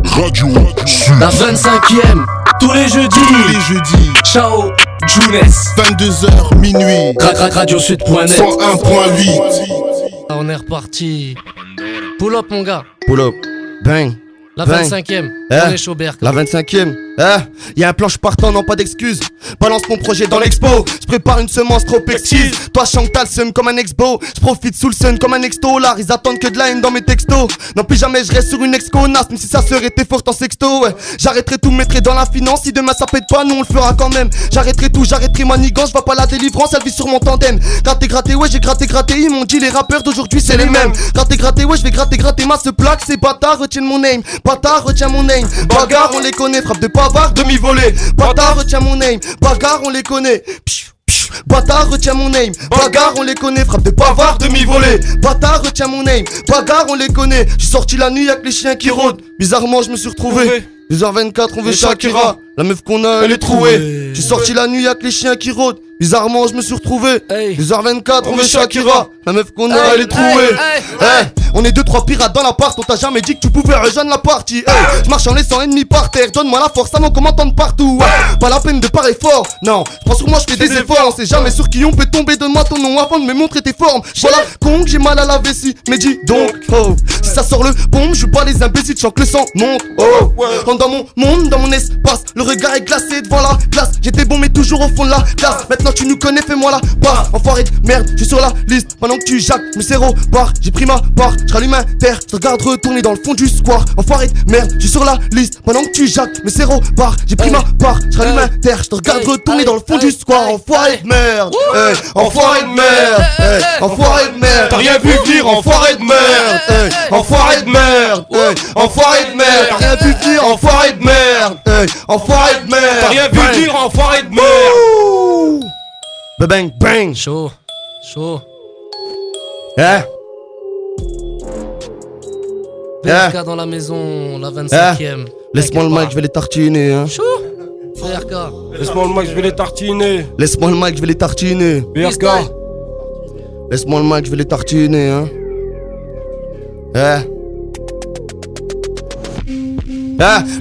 Radio Sud. La 25e, tous les jeudis. Ciao, Jounes. 22h minuit. Radiosud.net 101.8. On est reparti. Pull up mon gars. Pull up, bang. La Bang. 25e, on est chaud Berk. La 25e, y'a un plan, j'partant, non pas d'excuses. Balance mon projet dans l'expo. J'prépare une semence trop exquise. Toi Chantal seum comme un expo. J'profite sous le sun comme un exto. Là ils attendent que de la haine dans mes textos. Non plus jamais je reste sur une ex-connasse. Même si sa sœur était forte en sexto, ouais. J'arrêterai tout, mettrai dans la finance. Si demain ça pète pas, nous on le fera quand même. J'arrêterai tout, j'arrêterai manigance. J'vois pas la délivrance, elle vit sur mon tandem. Gratté, ouais j'ai gratté. Ils m'ont dit les rappeurs d'aujourd'hui c'est les mêmes. Gratté, ouais je vais gratter ma se plaque. Ces bâtards retiennent mon name. Bâtard retient mon name. Bagarre on les connaît, frappe de bavard, demi-volée. Bâtard retient mon name. Bagarre on les connaît. Bâtard retient mon name. Bagarre on les connaît, frappe de bavard, demi-volée. Bâtard retient mon name. Bagarre on les connaît. J'suis sorti la nuit avec les chiens qui rôdent. Bizarrement je me suis retrouvé 2h24 on veut Shakira. La meuf qu'on a elle est trouée. J'suis sorti la nuit avec les chiens qui rôdent. Bizarrement je me suis retrouvé 2h24 on veut Shakira. La meuf qu'on a elle est trouée. On est 2-3 pirates dans l'appart. On t'a jamais dit que tu pouvais rejoindre la partie. Je marche en laissant ennemi par terre. Donne-moi la force avant qu'on m'entende partout. Pas la peine de parler fort. Non, prends sur moi je fais des efforts. On sait jamais sur qui on peut tomber. Donne-moi ton nom avant de me montrer tes formes. Voilà con que j'ai mal à la vessie. Mais dis donc si ça sort le bombe, je bats les imbéciles. Chante que le sang monte. Rentre dans mon monde, dans mon espace. Le regard est glacé devant la glace. J'étais bon mais toujours au fond de la classe. Maintenant tu nous connais, fais-moi la part. Enfoiré de merde, je suis sur la liste. Pendant que tu jacques, me serre au bar. J'ai pris ma part, je rallume un terre. Je te regarde retourner dans le fond du square. Enfoiré de merde, je suis sur la liste. Pendant que tu jacques, me serre au bar. J'ai pris ma part, je rallume un terre. Je te regarde retourner dans le fond du square. Enfoiré de merde, enfoiré de merde, enfoiré de merde. T'as rien vu venir, enfoiré de merde. Enfoiré de merde, enfoiré de merde. T'as rien vu venir, enfoiré de merde, enfoiré de merde. T'as rien vu venir, enfoiré de merde. Bang bang. Chaud. BRK dans la maison, la 25e. Laisse-moi le mic, je vais les tartiner, hein. Chaud. BRK. Laisse-moi le mic, je vais les tartiner. Laisse-moi le mic, je vais les tartiner. BRK. Laisse-moi le mic, je vais les tartiner, hein.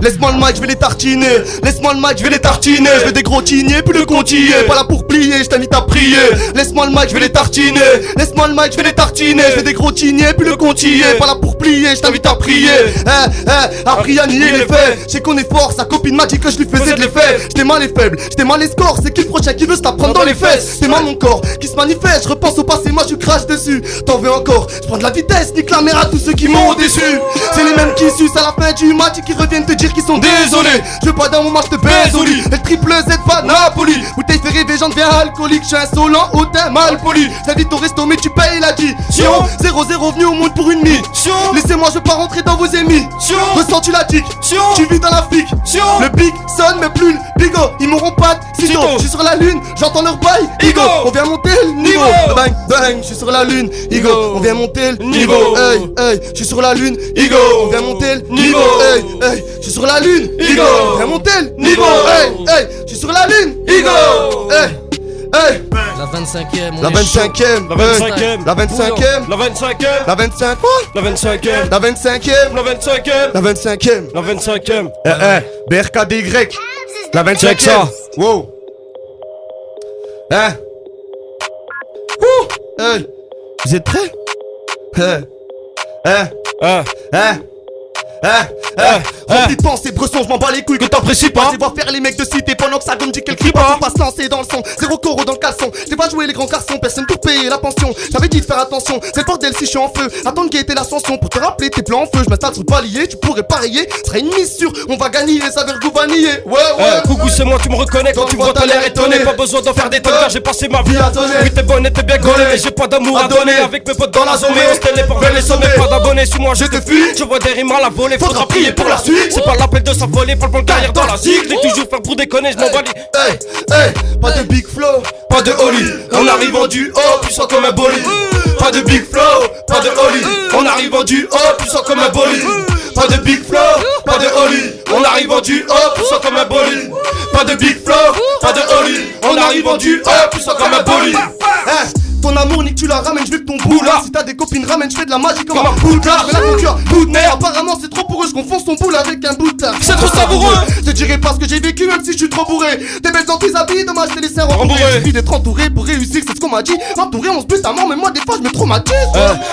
Laisse-moi le mic, je vais les tartiner. Laisse-moi le mic, je vais les tartiner. Je veux des gros tignés, puis le continuer. Pas là pour plier, je t'invite à prier. Laisse-moi le mic, je vais les tartiner. Laisse-moi le mic, je vais les tartiner. Je veux des gros tignés, puis le continuer. Pas là pour plier, je t'invite à prier. Appris à nier les faits. Je sais qu'on est fort, sa copine m'a dit que je lui faisais de l'effet. J'étais mal les faibles, j'étais mal les scores. C'est qui le prochain qui veut se la prendre dans les fesses? C'est mal mon corps qui se manifeste. Je repense au passé, moi je crache dessus. T'en veux encore? Je prends de la vitesse, nique la mère à tous ceux qui m'ont déçu. C'est les mêmes qui sucent à la fin du match et qui reviennent te dire qu'ils sont désolés. Je veux pas d'un moment je te baise au lit. Et le triple Z pas Napoli. Bouteille fait rêver, j'en deviens alcoolique. Je suis insolent, hautain, mal poli. J'invite au resto mais tu payes l'addition. 0-0 venu au monde pour une mission. Laissez-moi je veux pas rentrer dans vos émissions. Ressens-tu la tique? Tu vis dans la flic. Le big sonne mais plus le bigo. Ils m'auront pas de sitôt. Je suis sur la lune, j'entends leur bail. Igo, on vient monter le niveau. Bang bang, je suis sur la lune. Igo, on vient monter le niveau. Hey, je suis sur la lune. Igo, on vient monter le niveau. Hey, je suis sur la lune. Igo, on vient monter le niveau. Hey, je suis sur la lune. Igo, La 25e. La 25e. La 25e. La 25e. La 25e. La 25e. La 25e. La 25e. La 25e. La 25e. La 25e. BRKDY. La 25e. Check ça. Wow. Hey. Vous êtes prêts? Rempli de pensées, bresson, je m'en bats les couilles que t'apprécies pas. Je voir faire les mecs de cité pendant que ça gomme dit qu'elle crie pas. Faut pas se lancer dans le son, zéro coro dans le caleçon. Je pas jouer les grands garçons, personne pour payer la pension. J'avais dit de faire attention, c'est le bordel si je suis en feu. Attends de guetter l'ascension pour te rappeler tes plans en feu. Je m'installe sur le palier, tu pourrais parier. Ce sera une mise sûre, on va gagner, ça veut vaniller. Ouais. Coucou c'est moi, tu me reconnais quand tu me vois t'as l'air étonné. Pas besoin d'en faire des tonnes car j'ai passé ma vie à donner. Oui t'es bonne et t'es bien gaulée, mais j'ai pas d'amour à donner. Avec mes potes dans la zone, on se téléporte vers les sommets. Pas d'abonnés, suis moi je te fuis. Je vois des rimes à la volée, faudra prier pour la suite. C'est pas l'appel de s'affoler, pas le plan de carrière dans la zig. J'ai toujours faire pour déconner, je m'en bats les. Pas de big flow, pas de holly. On arrive en duo, puissant comme un bolide. Pas de big flow, pas de holly. On arrive en duo, puissant comme un bolide. Pas de big flow, pas de holly. On arrive en duo, puissant comme un bolide. Pas de big flow, pas de holly. On arrive en duo, puissant comme un bolide. Ton amour nique tu la ramènes, je veux que ton boulard. Si t'as des copines ramène, je fais de la magie comme un poudlard. Mais la concure, bout de merde. Apparemment c'est trop pour eux, je confonds son boule avec un bout de lard. C'est trop savoureux. Je te dirai pas ce que j'ai vécu même si je suis trop bourré. T'es belle dans tes habits, dommage t'es laissé rembourré. Il suffit d'être entouré pour réussir, c'est ce qu'on m'a dit. Entouré on se bute à mort, mais moi des fois je me traumatise.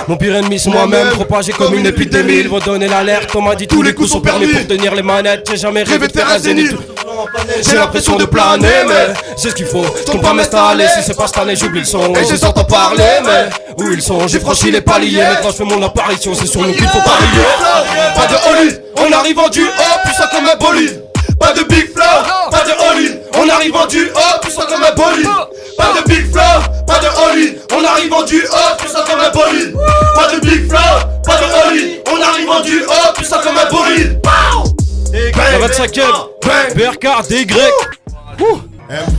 Mon pire ennemi c'est moi-même, propagé comme une épidémie. Ils vont donner l'alerte, on m'a dit tous les coups sont permis pour tenir les manettes. J'ai jamais rêvé de faire un zénith. J'ai l'impression de planer, mais c'est ce qu'il faut. Je compte pas m'installer, si c'est pas cette année j'oublie le son. Et je les entends parler, mais où ils sont? J'ai franchi les paliers, maintenant je fais mon apparition. C'est sur nous qu'il faut parier. Pas de Holly, on arrive en duo, puissant comme un bolide. Pas de Big Flow, pas de Holly, on arrive en duo, puissant comme un bolide. Pas de Big Flow, pas de Holly, on arrive en duo, puissant comme un bolide. Pas de Big Flow, pas de Holly, on arrive en duo, puissant comme un bolide. La 25ème, BRK, DY.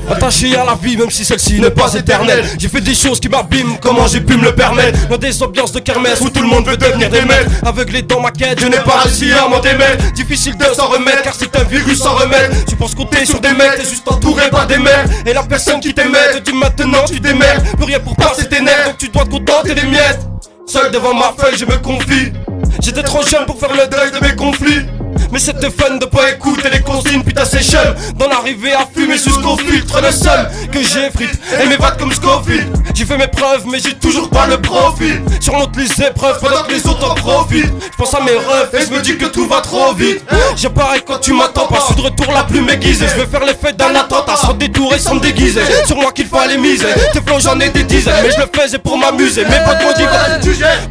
Attaché à la vie même si celle-ci n'est pas éternelle. J'ai fait des choses qui m'abîment, comment j'ai pu me le permettre? Dans des ambiances de kermesse où tout le monde veut devenir des maîtres. Aveuglé dans ma quête, je n'ai pas réussi à m'en démettre. Difficile de s'en remettre car c'est un virus sans remède. Tu penses compter sur des mecs, t'es juste entouré par des mères. Et la personne qui t'aimait te dit maintenant tu démerdes. Plus rien pour passer tes nerfs, donc tu dois te contenter des miettes. Seul devant ma feuille je me confie. J'étais trop jeune pour faire le deuil de mes conflits. Mais c'était fun de pas écouter les consignes, putain c'est chum. D'en arriver à fumer jusqu'au filtre, le seul que j'effrite et m'évade comme Scofield. J'ai fait mes preuves mais j'ai toujours pas le profil. Surmonte les épreuves pendant que les autres en profitent. J'pense à mes rêves et je me dis que tout va trop vite. J'apparais quand tu m'attends pas, je suis de retour la plume aiguisée. Je veux faire l'effet d'un attentat sans détour et sans me déguiser. Sur moi qu'il fallait miser, tes flots j'en ai des dizaines. Mais je le faisais pour m'amuser, mes potes m'ont dit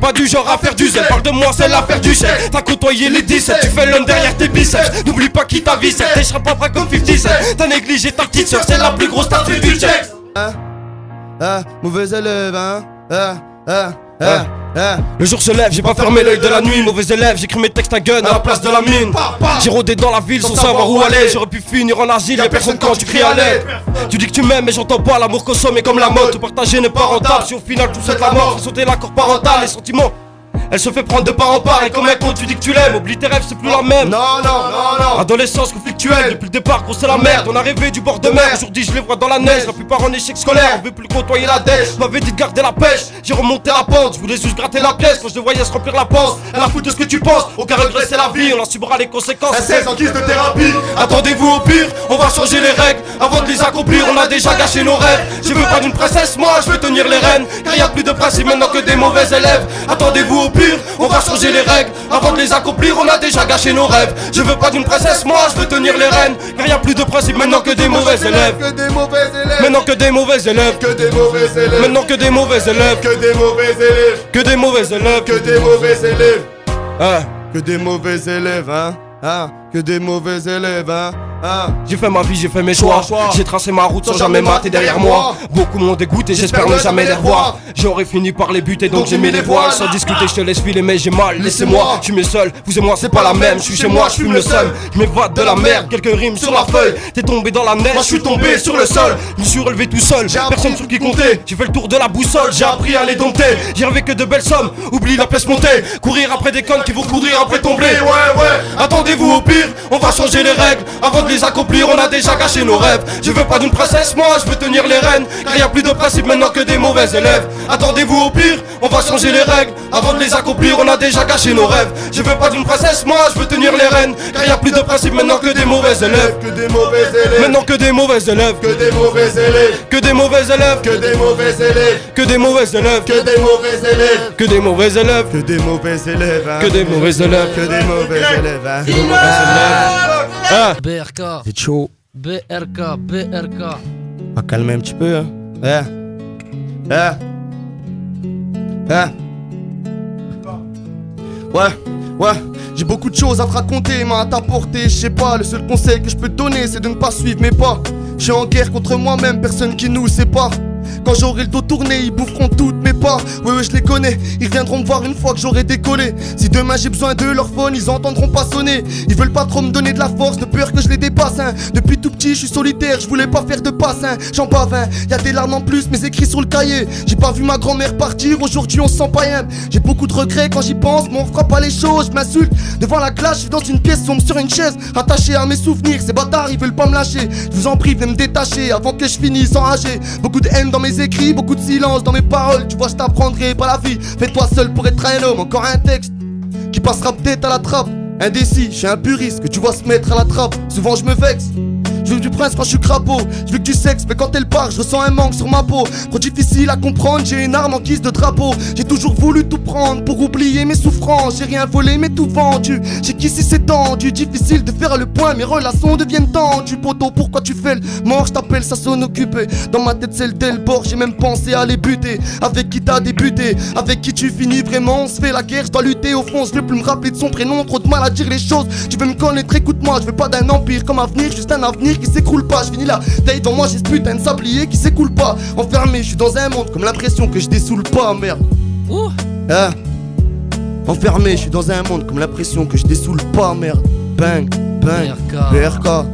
pas du genre à faire du zèle. Parle de moi c'est l'affaire du chef. T'as côtoyé les 17, tu fais l'homme derrière tes biceps. N'oublie pas qui t'a visé, t'es seras pas prêt comme 50 Cent. T'as négligé ta petite soeur, c'est la plus grosse star du check. Mauvais élève, Le jour se lève, j'ai pas fermé l'œil de la nuit. Mauvais élève, j'écris mes textes à gun à la place de la mine. J'ai rôdé dans la ville sans savoir où aller. J'aurais pu finir en asile, y'a personne quand tu cries à l'aide. Tu dis que tu m'aimes mais j'entends pas, l'amour consommé comme la mode. Tout partager n'est pas rentable, si au final tout c'est la mort. Faut sauter l'accord parental, les sentiments elle se fait prendre de part en part et comme un con tu dis que tu l'aimes. Oublie tes rêves c'est plus la même. Non. Adolescence conflictuelle, depuis le départ gros c'est la merde. On a rêvé du bord de mer, aujourd'hui je les vois dans la neige. La plupart en échec scolaire, on veut plus côtoyer la dèche. Je m'avais dit de garder la pêche, j'ai remonté la pente. Je voulais juste gratter la pièce quand je te voyais se remplir la panse. Elle a foutu de ce que tu penses, aucun regret c'est la vie. On en subira les conséquences, 16 en guise de thérapie. Attendez-vous au pire, on va changer les règles. Avant de les accomplir, on a déjà gâché nos rêves. Je veux pas d'une princesse, moi je veux tenir les rênes. Car y a plus de principe maintenant que des mauvais élèves. Attendez-vous au pire, on va changer les règles. Avant de les accomplir, on a déjà gâché nos rêves. Je veux pas d'une princesse, moi je veux tenir les rênes. Car y a plus de principe maintenant que des mauvais élèves. Que des mauvais élèves. Maintenant que des mauvais élèves. Que des mauvais élèves. Maintenant que des mauvais élèves. Que des mauvais élèves. Que des mauvais élèves. Que des mauvais élèves. Ah. Que des mauvais élèves, que des mauvais élèves, J'ai fait ma vie, j'ai fait mes choix. J'ai tracé ma route sans jamais mater derrière moi. Beaucoup m'ont dégoûté, j'espère ne jamais les revoir. J'aurais fini par les buter donc j'ai mis les voiles. Sans discuter, je te laisse filer mais j'ai mal. Laissez-moi, je suis mieux seul, vous et moi c'est pas la même. Je suis chez moi, je fume le seul. Je m'évade de la merde, quelques rimes sur la feuille. T'es tombé dans la neige, moi je suis tombé sur le sol. Je me suis relevé tout seul, personne sur qui compter. J'ai fait le tour de la boussole, j'ai appris à les dompter. J'ai rêvé que de belles sommes, oublie la pièce montée. Courir après des connes qui vont courir après ton blé. Ouais, attendez-vous au pire, on va changer les règles. Avant de les accomplir, on a déjà gâché nos rêves. Je veux pas d'une princesse, moi je veux tenir les rênes. Car y a plus de principe maintenant que des mauvais élèves. Attendez-vous au pire, on va changer les règles. Avant de les accomplir, on a déjà gâché nos rêves. Je veux pas d'une princesse, moi je veux tenir les rênes. Car y a plus de principe maintenant que des mauvais élèves. Que des mauvais élèves. Maintenant que des mauvais élèves. Que des mauvais élèves. Que des mauvais élèves. Que des mauvais élèves. Que des mauvais élèves. Que des mauvais élèves. Que des mauvais élèves. Que des mauvais élèves. Que des mauvais élèves. Que des mauvais élèves. Que des mauvais élèves. BRK, C'est chaud. BRK. Ah, calme un petit peu, Ouais, j'ai beaucoup de choses à te raconter, mais à t'apporter, je sais pas, le seul conseil que je peux te donner, c'est de ne pas suivre mes pas. Je suis en guerre contre moi-même, personne qui nous sépare. Quand j'aurai le dos tourné, ils boufferont toutes mes parts. Ouais, je les connais, ils viendront me voir une fois que j'aurai décollé. Si demain j'ai besoin de leur phone, ils entendront pas sonner. Ils veulent pas trop me donner de la force, de peur que je les dépasse, hein. Depuis tout petit, je suis solitaire, je voulais pas faire de passe, hein. J'en bave, hein. Y'a des larmes en plus, mes écrits sur le cahier. J'ai pas vu ma grand-mère partir, aujourd'hui on se sent païen. J'ai beaucoup de regrets quand j'y pense, mais on fera pas les choses. Je m'insulte devant la glace, je suis dans une pièce sombre sur une chaise, attaché à mes souvenirs. Ces bâtards, ils veulent pas me lâcher. Je vous en prie, venez me détacher avant que je finisse enragé. Beaucoup de haine dans mes écrits, beaucoup de silence dans mes paroles. Tu vois, je t'apprendrai pas la vie. Fais-toi seul pour être un homme. Encore un texte qui passera peut-être à la trappe. Indécis, je suis un puriste que tu vois se mettre à la trappe. Souvent je me vexe. Je veux du prince quand je suis crapaud. Je veux que du sexe, mais quand elle part, je ressens un manque sur ma peau. Trop difficile à comprendre, j'ai une arme en guise de drapeau. J'ai toujours voulu tout prendre pour oublier mes souffrances. J'ai rien volé, mais tout vendu. J'ai qu'ici c'est tendu, difficile de faire le point. Mes relations deviennent tendues. Poto, pourquoi tu fais le mort? Je t'appelle, ça sonne occupé. Dans ma tête, c'est le tel bord. J'ai même pensé à les buter. Avec qui t'as débuté, avec qui tu finis vraiment. On se fait la guerre, je dois lutter au fond. Je veux plus me rappeler de son prénom, trop de mal à dire les choses. Tu veux me connaître, écoute-moi. Je veux pas d'un empire comme avenir, juste un avenir qui s'écroule pas. Je finis là, taille devant moi, j'ai ce putain de sablier qui s'écoule pas. Enfermé, je suis dans un monde comme l'impression que je dessoule pas, merde. Hein? Enfermé, je suis dans un monde comme l'impression que je dessoule pas, merde. Bang, bang, BRK,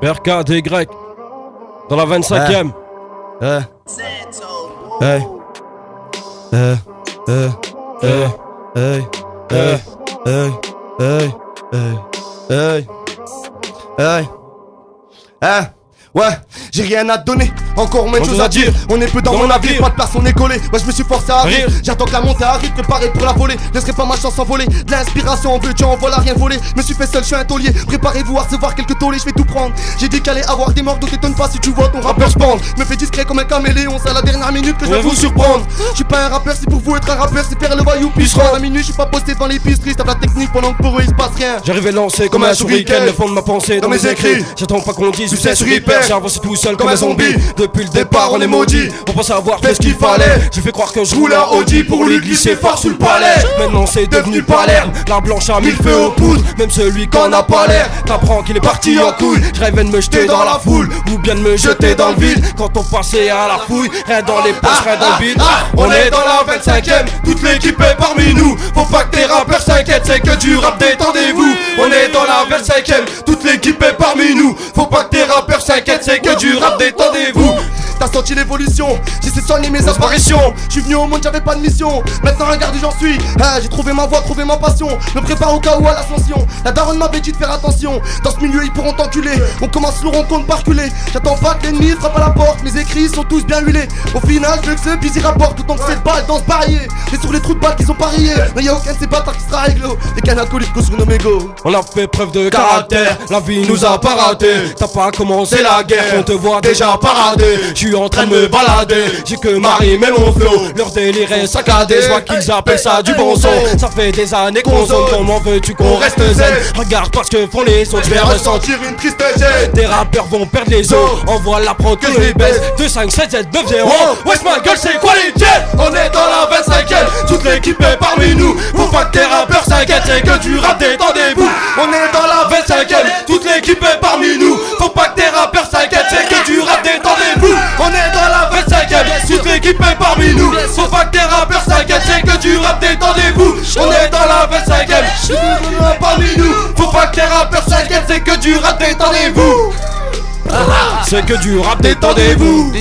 BRK, des Grecs. Dans la 25ème. Ouais, j'ai rien à te donner, encore moins de choses à dire. On est peu dans mon avenir, pas de place, on est collé. Moi je me suis forcé à rire, j'attends que la montée arrive, préparé pour la voler. Laisserai pas ma chance s'envoler, de l'inspiration en veux, tu en voilà rien volé. Me suis fait seul, je suis un taulier, préparez-vous à recevoir quelques tollés, je vais tout prendre. J'ai dit qu'allait avoir des morts, donc t'étonne pas si tu vois ton rappeur spande. Me fait discret comme un caméléon, c'est à la dernière minute que je vais vous surprendre. Je suis pas un rappeur, si pour vous être un rappeur, c'est faire le voyou puis je rentre. À minuit, je suis pas posté devant l'épicerie, tape la technique pendant que pour eux il se passe rien. J'arrive lancé comme un shuriken, le fond de ma pensée dans mes écrits. J'attends pas qu'on dise, succès sur hyper, j'ai avancé tout seul comme un zombie. Depuis le départ on est maudit, on pense avoir fait ce qu'il fallait. J'ai fait croire que je roulais en Audi pour lui glisser fort sous le palais. Maintenant c'est devenu Palerme, la blanche a mis le feu aux poudres. Même celui qu'on n'a pas l'air, t'apprends qu'il est parti en couille. Je rêvais de me jeter dans la foule, ou bien de me jeter dans le vide. Quand on passait à la fouille, rien dans les poches, rien dans le vide. On est dans la 25ème, toute l'équipe est parmi nous. Faut pas que tes rappeurs s'inquiètent, c'est que du rap, détendez-vous. On est dans la 25ème, toute l'équipe est parmi nous. Faut pas que tes rappeurs s'inquiètent, c'est que du rap, détendez-vous. T'as senti l'évolution, j'ai cessé soigner mes apparitions. J'suis venu au monde, j'avais pas de mission. Maintenant regarde où j'en suis, j'ai trouvé ma voie, trouvé ma passion. Me prépare au cas où à l'ascension. La daronne m'avait dit de faire attention. Dans ce milieu ils pourront t'enculer. On commence lourd, on compte par reculer. J'attends pas que l'ennemi frappe à la porte. Mes écrits sont tous bien huilés. Au final je veux que ce busy rapporte. Autant que cette balle dans ce barillet. Mais sur les trous de balles qui sont pariés. Mais y'a aucun de ces bâtards qui sera réglo. Les cannes alcooliques qu'on surnomme égaux. On a fait preuve de caractère, la vie nous a pas raté. T'as pas commencé la guerre, on te voit déjà parader. J'suis en train de me balader, j'ai que ma rime et mon flow. Leur délire est saccadé, je vois qu'ils appellent ça du bon son. Ça fait des années qu'on zone, comment veux-tu qu'on reste zen? Regarde pas ce que font les autres, je vais ressentir une triste gêne. Des rappeurs vont perdre les os, envoie la prod que je les baisse. 2, 5, 7, 7, 9, 0. Wesh ma gueule c'est quoi les tiennes? On est dans la 25ème, toute l'équipe est parmi nous. Faut pas que tes rappeurs s'inquiètent, c'est que du rap, détendez-vous. On est dans la 25ème, toute l'équipe est parmi nous. Faut pas que tes rappeurs s'inquiètent, c'est que du rap, détendez-vous. On est dans la 25ème, toute l'équipe est parmi nous. Faut pas que tes rappeurs s'inquiètent, c'est que du rap, détendez-vous. On est dans la 25ème, toute l'équipe est parmi nous. Faut pas que tes rappeurs s'inquiètent, c'est que du rap, détendez-vous. C'est que du rap, détendez-vous.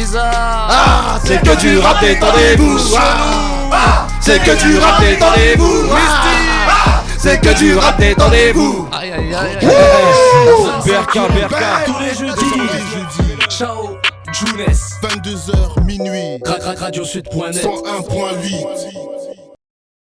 C'est que du rap, détendez-vous. C'est que du rap, détendez-vous. C'est que du rap, détendez-vous. Aïe aïe aïe. BRK. Tous les jeudis. Ciao, Jounes. 22h minuit. Radiosud.net. 101.8.